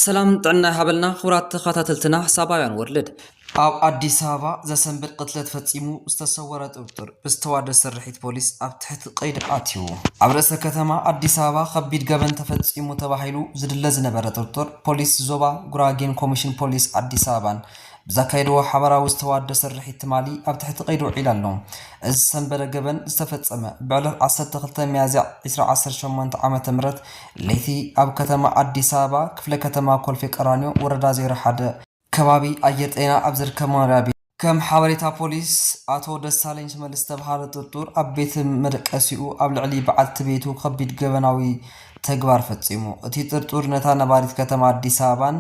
ሰላም ጥዕና ሃበልና ክብራት ተኸታተልትና ሓሳባውያን ወርልድ ኣብ ኣዲስ ኣበባ ዘሰንብድ ቅትለት ፈጺሙ ዝተሰወረ ጥርጥር ብዝተዋደደ ስርሒት ፖሊስ ኣብ ትሕቲ ቀይዲ ኣትዩ። ኣብ ርእሰ ከተማ ኣዲስ ኣበባ ከቢድ ገበን ተፈጺሙ ተባሂሉ ዝድለ ዝነበረ ጥርጥር ፖሊስ ዞባ ጉራጌን ኮሚሽን ፖሊስ ኣዲስ ኣበባን ብዘካየድዎ ሓበራዊ ዝተዋደደ ስርሒት ትማሊ ኣብ ትሕቲ ቀይዲ ውዒሉ ኣሎ። እዚ ሰንበደ ገበን ዝተፈጸመ ብዕለት 12 ሚያዝያ 2018 ዓመተ ምህረት ለይቲ ኣብ ከተማ ኣዲስ ኣበባ ክፍለ ከተማ ኮልፌ ቀራኒዮ ወረዳ 01 ከባቢ ኣየር ጤና ኣብ ዝርከብ መኖርያ ቤት ከም ሓበሬታ ፖሊስ ኣቶ ደሳለኝ ሽመልስ ዝተባሃለ ጥርጡር ኣብ ቤት መደቀሲኡ ኣብ ልዕሊ በዓልቲ ቤቱ ከቢድ ገበናዊ ተግባር ፈጺሙ። እቲ ጥርጡር ነታ ነባሪት ከተማ ኣዲስ ኣበባን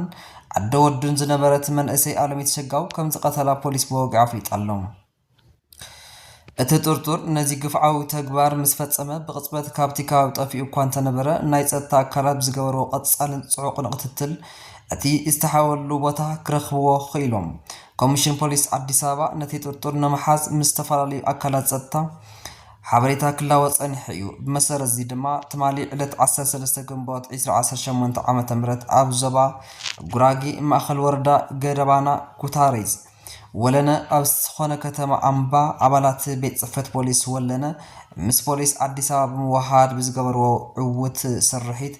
ዓደ ወዱን ዝነበረት መንእሰይ ኣለሚት ሸጋው ከም ዝቀተላ ፖሊስ ብወግዒ ኣፍሊጡ ኣሎ። እቲ ጥርጡር ነዚ ግፍዓዊ ተግባር ምስ ፈጸመ ብቅጽበት ካብቲ ከባቢ ጠፊኡ እኳ እንተነበረ ናይ ጸጥታ ኣካላት ብዝገበርዎ ቀጻልን ጽዑቕን ክትትል እቲ ዝተሓወሉ ቦታ ክረኽብዎ ክኢሎም። ኮሚሽን ፖሊስ ኣዲስ ኣበባ ነቲ ጥርጡር ንምሓዝ ምስ ዝተፈላለዩ ኣካላት ጸጥታ ሓበሬታ ክላወፅ ጸኒሑ እዩ። ብመሰረት እዚ ድማ ትማሊ ዕለት 13 ግንቦት 2018 ዓመተ ምህረት ኣብ ዞባ ጉራጌ ማእኸል ወረዳ ገደባና ኩታሬዝ ወለነ ኣብ ዝኾነ ከተማ ኣምባ ኣባላት ቤት ጽሕፈት ፖሊስ ወለነ ምስ ፖሊስ ኣዲስ ኣበባ ብምውሃድ ብዝገበርዎ ዕውት ስርሒት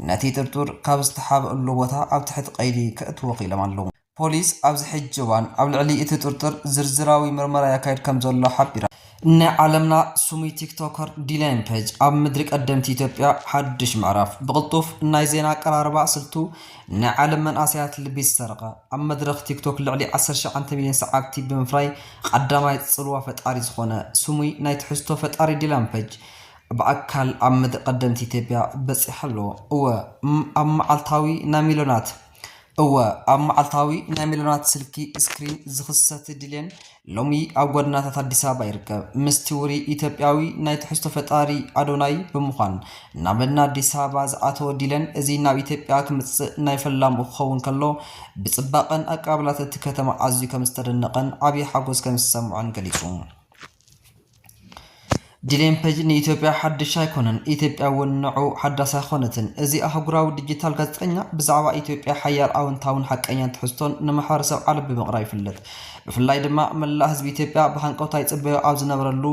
ነቲ ጥርጡር ካብ ዝተሓበአሉ ቦታ ኣብ ትሕቲ ቀይዲ ከእትዎ ኺኢሎም ኣለዉ። ፖሊስ ኣብዚ ሕጂ እዋን ኣብ ልዕሊ እቲ ጥርጡር ዝርዝራዊ ምርመራ ያካይድ ከም ዘሎ ሓቢራ። ናይ ዓለምና ሱሙይ ቲክቶከር ዲላን ፔጅ ኣብ ምድሪ ቀደምቲ ኢትዮጵያ ሓድሽ ምዕራፍ ብቕልጡፍ ናይ ዜና ኣቀራርባ ስልቱ ናይ ዓለም መንእሰያት ልቢ ዝሰረቐ ኣብ መድረኽ ቲክቶክ ልዕሊ 19 ሚልዮን ሰዓብቲ ብምፍራይ ቀዳማይ ጽልዋ ፈጣሪ ዝኾነ ሱሙይ ናይ ትሕዝቶ ፈጣሪ ዲላን ፔጅ ብኣካል ኣብ ምድሪ ቀደምቲ ኢትዮጵያ በፂሑ ኣሎ። ኣብ መዓልታዊ ናይ ሚልዮናት ስልኪ ስክሪን ዝኽሰት ዲላን ሎሚ ኣብ ጎደናታት ኣዲስ ኣበባ ይርከብ። ምስቲ ውሩይ ኢትዮጵያዊ ናይ ትሕዝቶ ፈጣሪ ኣዶናይ ብምዃን ናብ መዲና ኣዲስ ኣበባ ዝኣተወ ዲላን እዚ ናብ ኢትዮጵያ ክምፅእ ናይ ፈላሙ ክኸውን ከሎ ብጽባቐን ኣቀባብላት እቲ ከተማ ኣዝዩ ከም ዝተደነቐን ዓብዪ ሓጎስ ከም ዝሰምዖን ገሊጹ። ዲላን ፔጅ ንኢትዮጵያ ሓድሽ ኣይኮነን፣ ኢትዮጵያ እውን ንዑ ሓዳስ ኣይኮነትን። እዚ ኣህጉራዊ ዲጂታል ጋዜጠኛ ብዛዕባ ኢትዮጵያ ሓያል ኣወንታውን ሓቀኛን ትሕዝቶን ንማሕበረሰብ ዓለም ብምቕራብ ይፍለጥ። ብፍላይ ድማ መላእ ህዝቢ ኢትዮጵያ ብሃንቀውታ ይጽበዮ ኣብ ዝነበረሉ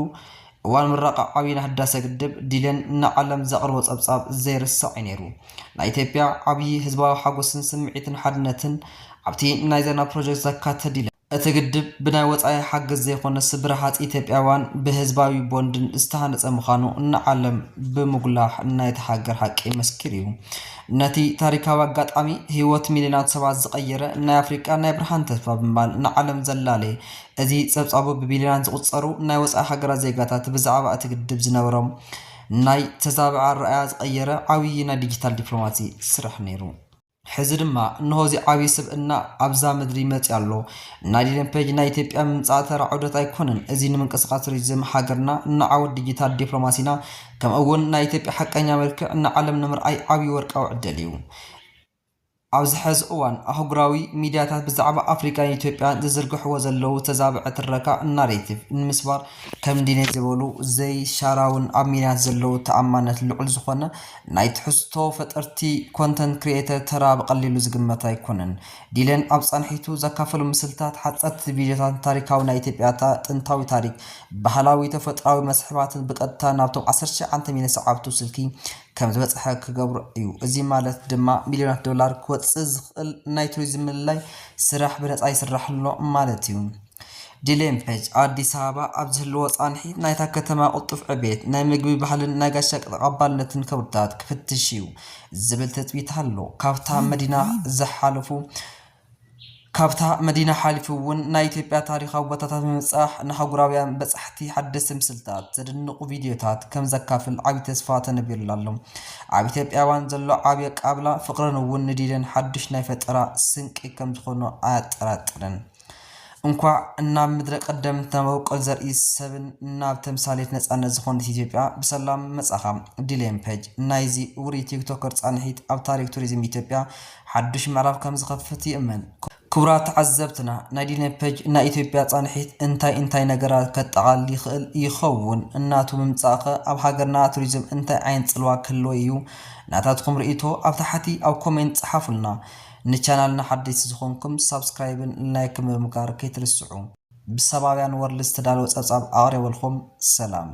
እዋን ምረቓ ዓብዪ ናይ ህዳሴ ግድብ ዲላን ንዓለም ዘቕርቦ ጸብጻብ ዘይርሳዕ ነይሩ። ናይ ኢትዮጵያ ዓብዪ ህዝባዊ ሓጎስን ስምዒትን ሓድነትን ኣብቲ ናይ ዜና ፕሮጀክት ዘካተተ ዲላን እቲ ግድብ ብናይ ወፃኢ ሓገዝ ዘይኮነስ ብረሃፅ ኢትዮጵያውያን ብህዝባዊ ቦንድን ዝተሃነፀ ምዃኑ ንዓለም ብምጉላሕ ናይቲ ሃገር ሓቂ መስኪር እዩ። ነቲ ታሪካዊ ኣጋጣሚ ህይወት ሚልዮናት ሰባት ዝቐየረ ናይ ኣፍሪቃ ናይ ብርሃን ተስፋ ብምባል ንዓለም ዘላለየ እዚ ጸብጻቡ ብቢልዮናት ዝቑጸሩ ናይ ወፃኢ ሃገራት ዜጋታት ብዛዕባ እቲ ግድብ ዝነበሮም ናይ ተዛብዓ ረኣያ ዝቐየረ ዓብዪ ናይ ዲጂታል ዲፕሎማሲ ስራሕ ነይሩ። ሕዚ ድማ እንሆዚ ዓብዪ ስብዕና ኣብዛ ምድሪ መፅኡ ኣሎ። ናይ ዲላን ፔጅ ናይ ኢትዮጵያ ምምፃእ ተራ ዑደት ኣይኮነን። እዚ ንምንቅስቓስ ቱሪዝም ሃገርና ንዓወት ዲጂታል ዲፕሎማሲና ከምኡ እውን ናይ ኢትዮጵያ ሓቀኛ መልክዕ ንዓለም ንምርኣይ ዓብዪ ወርቃዊ ዕድል እዩ። ኣብዚ ሕዚ እዋን ኣህጉራዊ ሚድያታት ብዛዕባ ኣፍሪካን ኢትዮጵያን ዝዝርግሕዎ ዘለዉ ተዛብዐ ትረካ ናሬቲቭ ንምስባር ከም ዲላን ዝበሉ ዘይሻራውን ኣብ ሚድያት ዘለዉ ተኣማንነት ልዑል ዝኾነ ናይ ትሕዝቶ ፈጠርቲ ኮንተንት ክሪኤተር ተራ ብቐሊሉ ዝግመት ኣይኮነን። ዲላን ኣብ ጸንሒቱ ዘካፈሉ ምስልታት፣ ሓጸርቲ ቪድዮታትን ታሪካዊ ናይ ኢትዮጵያ ጥንታዊ ታሪክ፣ ባህላዊ ተፈጥሯዊ መስሕባትን ብቐጥታ ናብቶም 19 ሚልዮን ሰዓብቱ ስልኪ ከም ዝበፅሐ ክገብሩ እዩ። እዚ ማለት ድማ ሚልዮናት ዶላር ክወፅእ ዝኽእል ናይ ቱሪዝም ምልላይ ስራሕ ብነፃ ይስራሕሎ ማለት እዩ። ዲላን ፔጅ ኣዲስ ኣበባ ኣብ ዝህልዎ ጻንሒ ናይታ ከተማ ቅልጡፍ ዕብየት፣ ናይ ምግቢ ባህልን ናይ ጋሻ ተቐባልነትን ክብርታት ክፍትሽ እዩ ዝብል ተፅቢት ኣሎ። ካብታ መዲና ሓሊፉ እውን ናይ ኢትዮጵያ ታሪካዊ ቦታታት ብምብፃሕ ንሃገራውያን በጻሕቲ ሓደስቲ ምስልታት፣ ዘደንቑ ቪድዮታት ከም ዘካፍል ዓብዪ ተስፋ ተነቢሩሉ ኣሎ። ኣብ ኢትዮጵያውያን ዘሎ ዓብዪ ኣቀባብላ ፍቕርን እውን ንዲላን ሓዱሽ ናይ ፈጠራ ስንቂ ከም ዝኾኑ ኣያጠራጥርን። እንኳዕ ናብ ምድረ ቀደምት መበቆል ዘርኢ ሰብን ናብ ተምሳሌት ነፃነት ዝኾነት ኢትዮጵያ ብሰላም መጻኻ። ዲላን ፔጅ ናይዚ ውሩይ ቲክቶከር ጻንሒት ኣብ ታሪክ ቱሪዝም ኢትዮጵያ ሓዱሽ ምዕራፍ ከም ዝኸፍት ይእመን። ክቡራት ተዓዘብትና ናይ ዲላን ፔጅ ናይ ኢትዮጵያ ጻንሒት እንታይ ነገራት ከጠቓልል ይኽእል ይኸውን? እናቱ ምምጻእኸ ኣብ ሃገርና ቱሪዝም እንታይ ዓይነት ጽልዋ ክህልዎ እዩ? ናታትኩም ርእይቶ ኣብ ታሕቲ ኣብ ኮሜንት ጻሓፉልና። ንቻናልና ሓዲስ ዝኾንኩም ሳብስክራይብን ላይክን ብምግባር ከይትርስዑ። ብሰባውያን ወርልድ ዝተዳለወ ጸብጻብ ኣቕሪበልኩም ሰላም